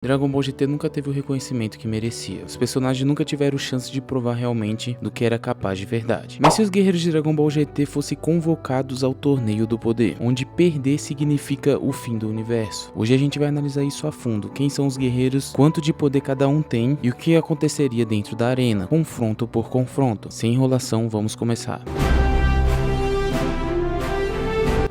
Dragon Ball GT nunca teve o reconhecimento que merecia. Os personagens nunca tiveram chance de provar realmente do que era capaz de verdade. Mas se os guerreiros de Dragon Ball GT fossem convocados ao torneio do poder, onde perder significa o fim do universo. Hoje a gente vai analisar isso a fundo. Quem são os guerreiros, quanto de poder cada um tem e o que aconteceria dentro da arena, confronto por confronto. Sem enrolação, vamos começar.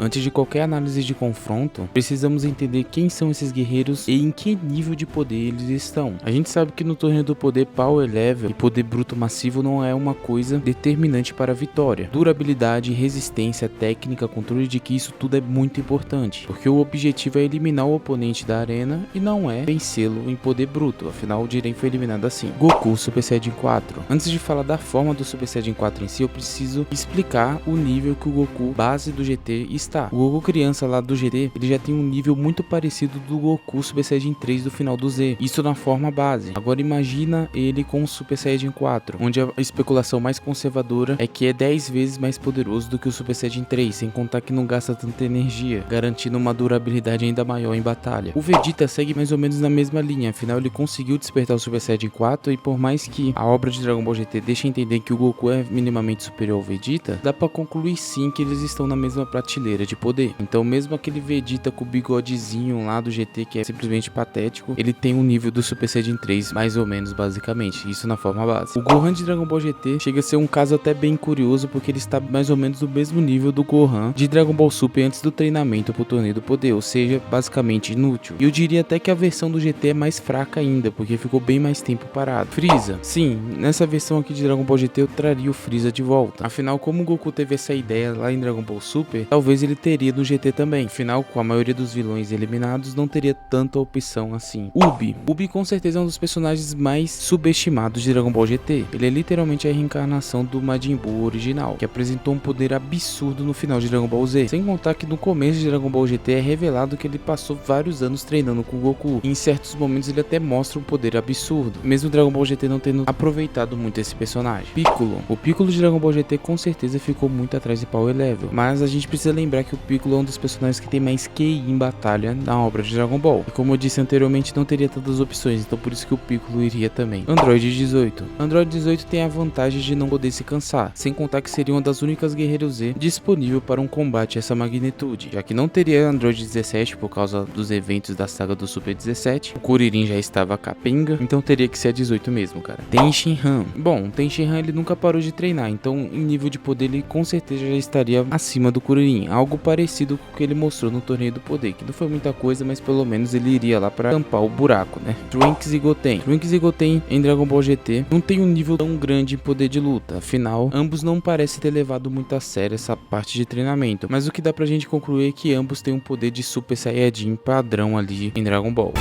Antes de qualquer análise de confronto, precisamos entender quem são esses guerreiros e em que nível de poder eles estão. A gente sabe que no torneio do poder, Power Level e poder bruto massivo não é uma coisa determinante para a vitória. Durabilidade, resistência, técnica, controle de ki, isso tudo é muito importante, porque o objetivo é eliminar o oponente da arena e não é vencê-lo em poder bruto, afinal o Jiren foi eliminado assim. Goku Super Saiyajin 4. Antes de falar da forma do Super Saiyajin 4 em si, eu preciso explicar o nível que o Goku base do GT está. O Goku criança lá do GT, ele já tem um nível muito parecido do Goku Super Saiyajin 3 do final do Z, isso na forma base. Agora imagina ele com o Super Saiyajin 4, onde a especulação mais conservadora é que é 10 vezes mais poderoso do que o Super Saiyajin 3, sem contar que não gasta tanta energia, garantindo uma durabilidade ainda maior em batalha. O Vegeta segue mais ou menos na mesma linha, afinal ele conseguiu despertar o Super Saiyajin 4 e por mais que a obra de Dragon Ball GT deixe entender que o Goku é minimamente superior ao Vegeta, dá pra concluir sim que eles estão na mesma prateleira de poder. Então mesmo aquele Vegeta com o bigodezinho lá do GT que é simplesmente patético, ele tem um nível do Super Saiyajin 3 mais ou menos basicamente, isso na forma base. O Gohan de Dragon Ball GT chega a ser um caso até bem curioso porque ele está mais ou menos do mesmo nível do Gohan de Dragon Ball Super antes do treinamento pro torneio do poder, ou seja, basicamente inútil. E eu diria até que a versão do GT é mais fraca ainda, porque ficou bem mais tempo parado. Freeza, sim, nessa versão aqui de Dragon Ball GT eu traria o Freeza de volta. Afinal, como o Goku teve essa ideia lá em Dragon Ball Super, talvez ele teria no GT também. Afinal, com a maioria dos vilões eliminados, não teria tanta opção assim. Ubi com certeza é um dos personagens mais subestimados de Dragon Ball GT. Ele é literalmente a reencarnação do Majin Buu original, que apresentou um poder absurdo no final de Dragon Ball Z. Sem contar que no começo de Dragon Ball GT é revelado que ele passou vários anos treinando com o Goku. E em certos momentos ele até mostra um poder absurdo, mesmo Dragon Ball GT não tendo aproveitado muito esse personagem. Piccolo. O Piccolo de Dragon Ball GT com certeza ficou muito atrás de Power Level, mas a gente precisa lembrar que o Piccolo é um dos personagens que tem mais QI em batalha na obra de Dragon Ball. E como eu disse anteriormente, não teria tantas opções, então por isso que o Piccolo iria também. Android 18. Android 18 tem a vantagem de não poder se cansar, sem contar que seria uma das únicas guerreiros Z disponível para um combate a essa magnitude, já que não teria Android 17 por causa dos eventos da saga do Super 17, o Kuririn já estava capenga, então teria que ser a 18 mesmo, cara. Tem Shinhan. Bom, Tem Shinhan ele nunca parou de treinar, então em nível de poder ele com certeza já estaria acima do Kuririn, algo parecido com o que ele mostrou no torneio do poder, que não foi muita coisa, mas pelo menos ele iria lá para tampar o buraco, né? Trunks e Goten. Trunks e Goten em Dragon Ball GT não tem um nível tão grande em poder de luta, afinal, ambos não parecem ter levado muito a sério essa parte de treinamento, mas o que dá pra gente concluir é que ambos têm um poder de Super Saiyajin padrão ali em Dragon Ball.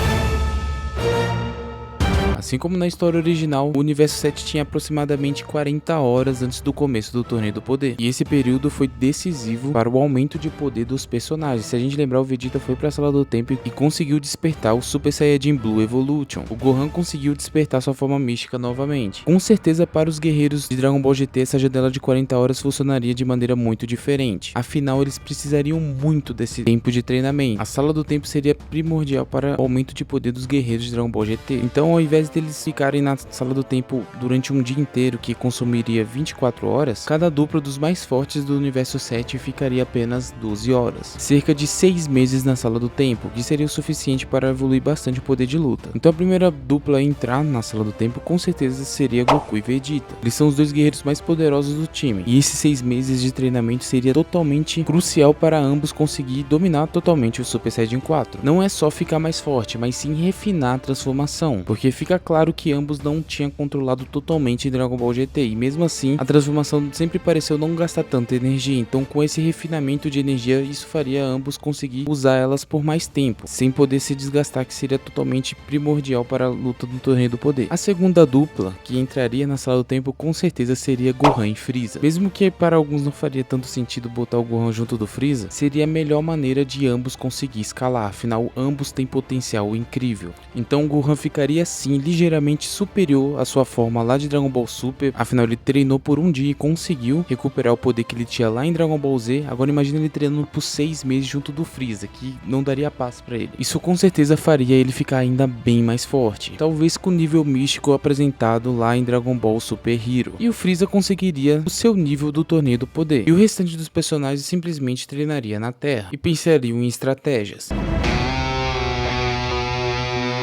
Assim como na história original, o Universo 7 tinha aproximadamente 40 horas antes do começo do Torneio do Poder, e esse período foi decisivo para o aumento de poder dos personagens. Se a gente lembrar, o Vegeta foi para a Sala do Tempo e conseguiu despertar o Super Saiyajin Blue Evolution. O Gohan conseguiu despertar sua forma mística novamente. Com certeza, para os guerreiros de Dragon Ball GT, essa janela de 40 horas funcionaria de maneira muito diferente. Afinal, eles precisariam muito desse tempo de treinamento. A Sala do Tempo seria primordial para o aumento de poder dos guerreiros de Dragon Ball GT. Então, ao invés deles ficarem na Sala do Tempo durante um dia inteiro que consumiria 24 horas, cada dupla dos mais fortes do Universo 7 ficaria apenas 12 horas. Cerca de 6 meses na Sala do Tempo, que seria o suficiente para evoluir bastante o poder de luta. Então a primeira dupla a entrar na Sala do Tempo com certeza seria Goku e Vegeta. Eles são os dois guerreiros mais poderosos do time, e esses 6 meses de treinamento seria totalmente crucial para ambos conseguir dominar totalmente o Super Saiyajin 4. Não é só ficar mais forte, mas sim refinar a transformação, porque fica claro que ambos não tinham controlado totalmente Dragon Ball GT, e mesmo assim a transformação sempre pareceu não gastar tanta energia, então com esse refinamento de energia isso faria ambos conseguir usar elas por mais tempo, sem poder se desgastar, que seria totalmente primordial para a luta do Torneio do Poder. A segunda dupla que entraria na Sala do Tempo com certeza seria Gohan e Freeza, mesmo que para alguns não faria tanto sentido botar o Gohan junto do Freeza, seria a melhor maneira de ambos conseguir escalar, afinal ambos têm potencial incrível. Então o Gohan ficaria sim ligeiramente superior à sua forma lá de Dragon Ball Super, afinal ele treinou por um dia e conseguiu recuperar o poder que ele tinha lá em Dragon Ball Z. Agora imagina ele treinando por 6 meses junto do Freeza, que não daria paz pra ele. Isso com certeza faria ele ficar ainda bem mais forte, talvez com o nível místico apresentado lá em Dragon Ball Super Hero, e o Freeza conseguiria o seu nível do torneio do poder, e o restante dos personagens simplesmente treinaria na Terra e pensariam em estratégias.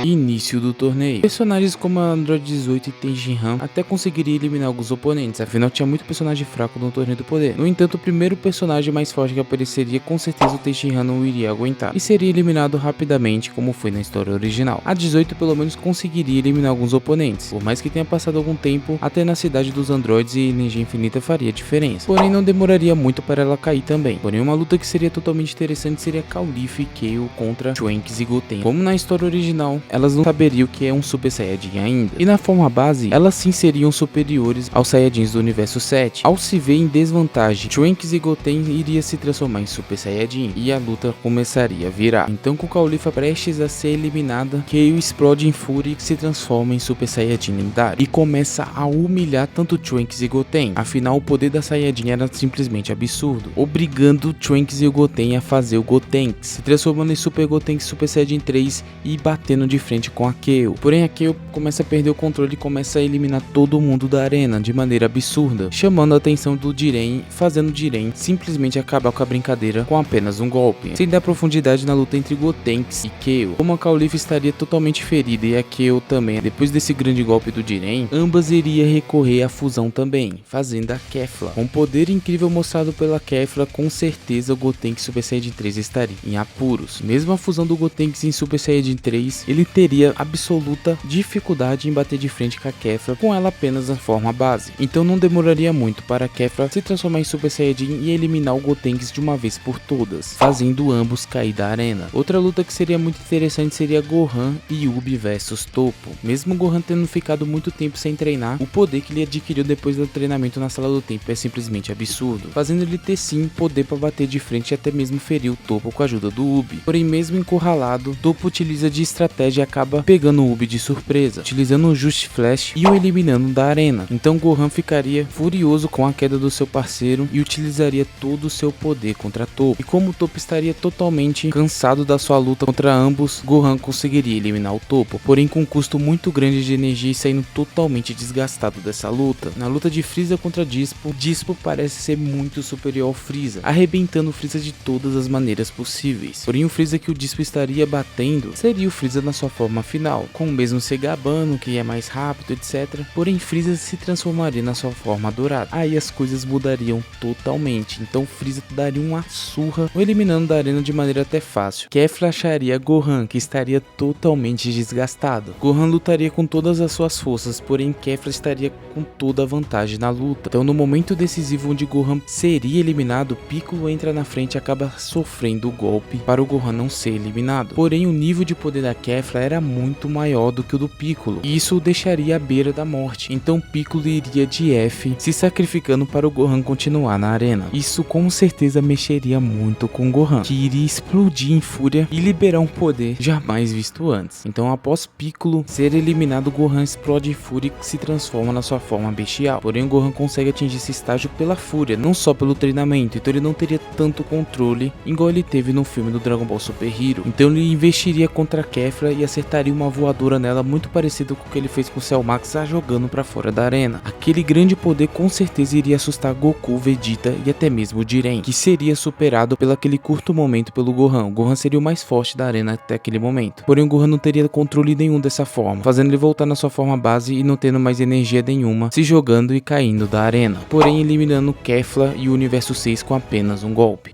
Início do torneio. Personagens como a Android 18 e Tenshinhan até conseguiria eliminar alguns oponentes, afinal tinha muito personagem fraco no torneio do poder. No entanto, o primeiro personagem mais forte que apareceria, com certeza o Tenshinhan não iria aguentar e seria eliminado rapidamente, como foi na história original. A 18 pelo menos conseguiria eliminar alguns oponentes, por mais que tenha passado algum tempo, até na cidade dos androides e energia infinita faria diferença, porém não demoraria muito para ela cair também. Porém uma luta que seria totalmente interessante seria Caulifla e Kale contra Trunks e Goten. Como na história original, elas não saberiam o que é um Super Saiyajin ainda, e na forma base, elas sim seriam superiores aos Saiyajins do universo 7. Ao se ver em desvantagem, Trunks e Goten iria se transformar em Super Saiyajin, e a luta começaria a virar. Então com Caulifla prestes a ser eliminada, Kale explode em fúria e se transforma em Super Saiyajin lendário, e começa a humilhar tanto Trunks e Goten. Afinal, o poder da Saiyajin era simplesmente absurdo, obrigando Trunks e o Goten a fazer o Gotenks, se transformando em Super Gotenks Super Saiyajin 3 e batendo de frente com a Kale. Porém a Kale começa a perder o controle e começa a eliminar todo mundo da arena de maneira absurda, chamando a atenção do Jiren, fazendo Jiren simplesmente acabar com a brincadeira com apenas um golpe, sem dar profundidade na luta entre Gotenks e Kale. Como a Caulifla estaria totalmente ferida e a Kale também, depois desse grande golpe do Jiren, ambas iriam recorrer à fusão também, fazendo a Kefla. Com o poder incrível mostrado pela Kefla, com certeza o Gotenks Super Saiyajin 3 estaria em apuros. Mesmo a fusão do Gotenks em Super Saiyajin 3, ele teria absoluta dificuldade em bater de frente com a Kefla, com ela apenas na forma base. Então não demoraria muito para a Kefla se transformar em Super Saiyajin e eliminar o Gotenks de uma vez por todas, fazendo ambos cair da arena. Outra luta que seria muito interessante seria Gohan e Ubi versus Toppo. Mesmo Gohan tendo ficado muito tempo sem treinar, o poder que ele adquiriu depois do treinamento na Sala do Tempo é simplesmente absurdo, fazendo ele ter sim poder para bater de frente e até mesmo ferir o Toppo com a ajuda do Ubi. Porém mesmo encurralado, Toppo utiliza de estratégia e acaba pegando o Ubi de surpresa, utilizando o Just Flash e o eliminando da arena. Então Gohan ficaria furioso com a queda do seu parceiro e utilizaria todo o seu poder contra Toppo. E como o Toppo estaria totalmente cansado da sua luta contra ambos, Gohan conseguiria eliminar o Toppo, porém com um custo muito grande de energia e saindo totalmente desgastado dessa luta. Na luta de Freeza contra Dispo, Dispo parece ser muito superior ao Freeza, arrebentando o Freeza de todas as maneiras possíveis. Porém o Freeza que o Dispo estaria batendo seria o Freeza na sua forma final, com o mesmo se gabando que é mais rápido, etc. Porém Freeza se transformaria na sua forma dourada. Aí as coisas mudariam totalmente, então Freeza daria uma surra, o eliminando da arena de maneira até fácil. Kefla acharia Gohan, que estaria totalmente desgastado. Gohan lutaria com todas as suas forças, porém Kefla estaria com toda a vantagem na luta. Então no momento decisivo onde Gohan seria eliminado, Piccolo entra na frente e acaba sofrendo o golpe para o Gohan não ser eliminado. Porém o nível de poder da Kefla era muito maior do que o do Piccolo, e isso o deixaria à beira da morte. Então Piccolo iria de F, se sacrificando para o Gohan continuar na arena. Isso com certeza mexeria muito com Gohan, que iria explodir em fúria e liberar um poder jamais visto antes. Então após Piccolo ser eliminado, Gohan explode em fúria e se transforma na sua forma bestial. Porém o Gohan consegue atingir esse estágio pela fúria, não só pelo treinamento, então ele não teria tanto controle igual ele teve no filme do Dragon Ball Super Hero. Então ele investiria contra a Kefla e acertaria uma voadora nela muito parecido com o que ele fez com o Cell Max, a jogando pra fora da arena. Aquele grande poder com certeza iria assustar Goku, Vegeta e até mesmo o Jiren, que seria superado pelo aquele curto momento pelo Gohan. O Gohan seria o mais forte da arena até aquele momento, porém o Gohan não teria controle nenhum dessa forma, fazendo ele voltar na sua forma base e não tendo mais energia nenhuma, se jogando e caindo da arena, porém eliminando Kefla e o Universo 6 com apenas um golpe.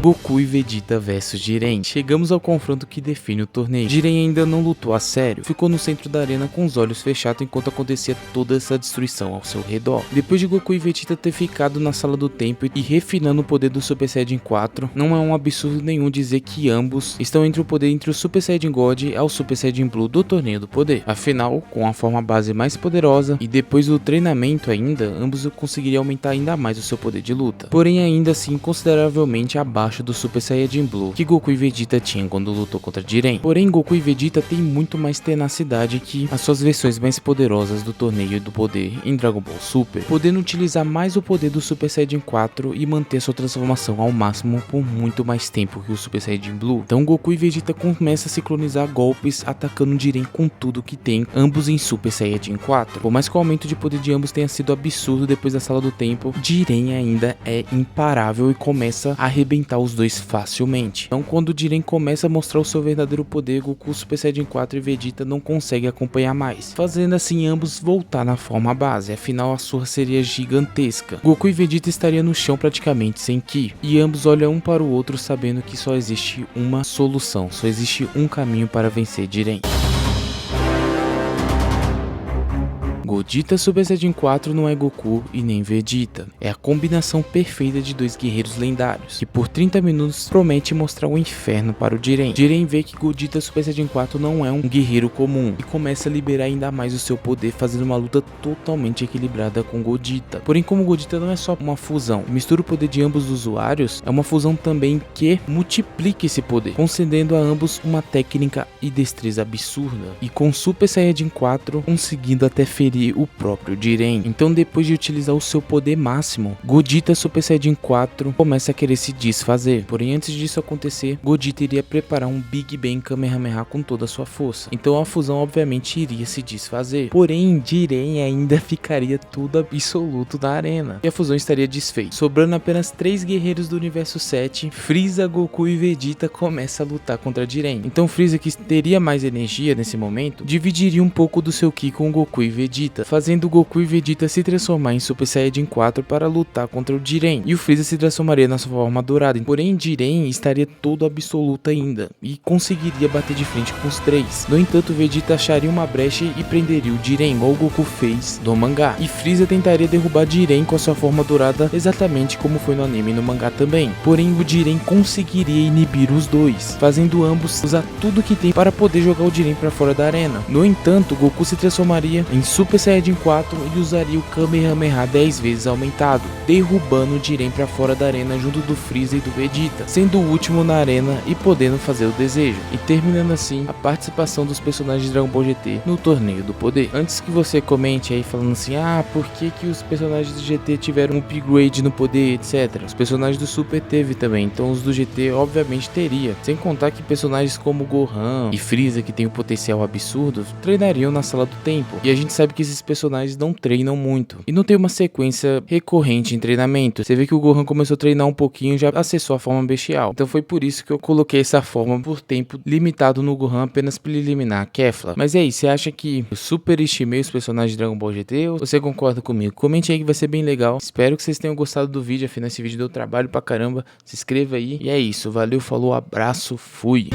Goku e Vegeta vs Jiren. Chegamos ao confronto que define o torneio. Jiren ainda não lutou a sério, ficou no centro da arena com os olhos fechados enquanto acontecia toda essa destruição ao seu redor. Depois de Goku e Vegeta ter ficado na Sala do Tempo e refinando o poder do Super Saiyajin 4, não é um absurdo nenhum dizer que ambos estão entre o poder entre o Super Saiyajin God ao Super Saiyajin Blue do Torneio do Poder. Afinal, com a forma base mais poderosa e depois do treinamento ainda, ambos conseguiriam aumentar ainda mais o seu poder de luta, porém ainda assim consideravelmente abaixo abaixo do Super Saiyajin Blue que Goku e Vegeta tinham quando lutou contra Jiren. Porém, Goku e Vegeta têm muito mais tenacidade que as suas versões mais poderosas do torneio do poder em Dragon Ball Super, podendo utilizar mais o poder do Super Saiyajin 4 e manter sua transformação ao máximo por muito mais tempo que o Super Saiyajin Blue. Então Goku e Vegeta começam a sincronizar golpes atacando Jiren com tudo que tem, ambos em Super Saiyajin 4. Por mais que o aumento de poder de ambos tenha sido absurdo depois da Sala do Tempo, Jiren ainda é imparável e começa a arrebentar os dois facilmente. Então quando Jiren começa a mostrar o seu verdadeiro poder, Goku Super Saiyajin 4 e Vegeta não conseguem acompanhar mais, fazendo assim ambos voltar na forma base, afinal a surra seria gigantesca. Goku e Vegeta estariam no chão praticamente sem Ki, e ambos olham um para o outro sabendo que só existe uma solução, só existe um caminho para vencer Jiren. Gogeta Super Saiyajin 4 não é Goku e nem Vegeta, é a combinação perfeita de dois guerreiros lendários, que por 30 minutos promete mostrar o inferno para o Jiren. Jiren vê que Gogeta Super Saiyajin 4 não é um guerreiro comum, e começa a liberar ainda mais o seu poder, fazendo uma luta totalmente equilibrada com Gogeta. Porém, como Gogeta não é só uma fusão, mistura o poder de ambos os usuários, é uma fusão também que multiplica esse poder, concedendo a ambos uma técnica e destreza absurda, e com Super Saiyajin 4 conseguindo até ferir o próprio Jiren. Então depois de utilizar o seu poder máximo, Gogeta Super Saiyajin 4 começa a querer se desfazer. Porém, antes disso acontecer, Gogeta iria preparar um Big Bang Kamehameha com toda a sua força. Então a fusão obviamente iria se desfazer. Porém, Jiren ainda ficaria tudo absoluto na arena, e a fusão estaria desfeita. Sobrando apenas 3 guerreiros do universo 7, Freeza, Goku e Vegeta começam a lutar contra Jiren. Então Freeza, que teria mais energia nesse momento, dividiria um pouco do seu Ki com Goku e Vegeta, fazendo Goku e Vegeta se transformar em Super Saiyajin 4 para lutar contra o Jiren, e o Freeza se transformaria na sua forma dourada. Porém, Jiren estaria todo absoluto ainda e conseguiria bater de frente com os 3. No entanto, Vegeta acharia uma brecha e prenderia o Jiren, igual o Goku fez no mangá, e Freeza tentaria derrubar Jiren com a sua forma dourada, exatamente como foi no anime e no mangá também. Porém, o Jiren conseguiria inibir os dois, fazendo ambos usar tudo que tem para poder jogar o Jiren para fora da arena. No entanto, Goku se transformaria em Super Saiyajin 4 e usaria o Kamehameha 10 vezes aumentado, derrubando o Jiren para fora da arena junto do Freeza e do Vegeta, sendo o último na arena e podendo fazer o desejo, e terminando assim a participação dos personagens de Dragon Ball GT no Torneio do Poder. Antes que você comente aí falando assim, por que os personagens do GT tiveram um upgrade no poder, etc. Os personagens do Super teve também, então os do GT obviamente teria, sem contar que personagens como Gohan e Freeza, que tem um potencial absurdo, treinariam na Sala do Tempo, e a gente sabe que esses personagens não treinam muito e não tem uma sequência recorrente em treinamento. Você vê que o Gohan começou a treinar um pouquinho e já acessou a forma bestial, então foi por isso que eu coloquei essa forma por tempo limitado no Gohan, apenas para eliminar a Kefla. Mas e aí, você acha que eu superestimei os personagens de Dragon Ball GT ou você concorda comigo? Comente aí que vai ser bem legal. Espero que vocês tenham gostado do vídeo, afinal esse vídeo deu trabalho pra caramba. Se inscreva aí e é isso, valeu, falou, abraço, fui!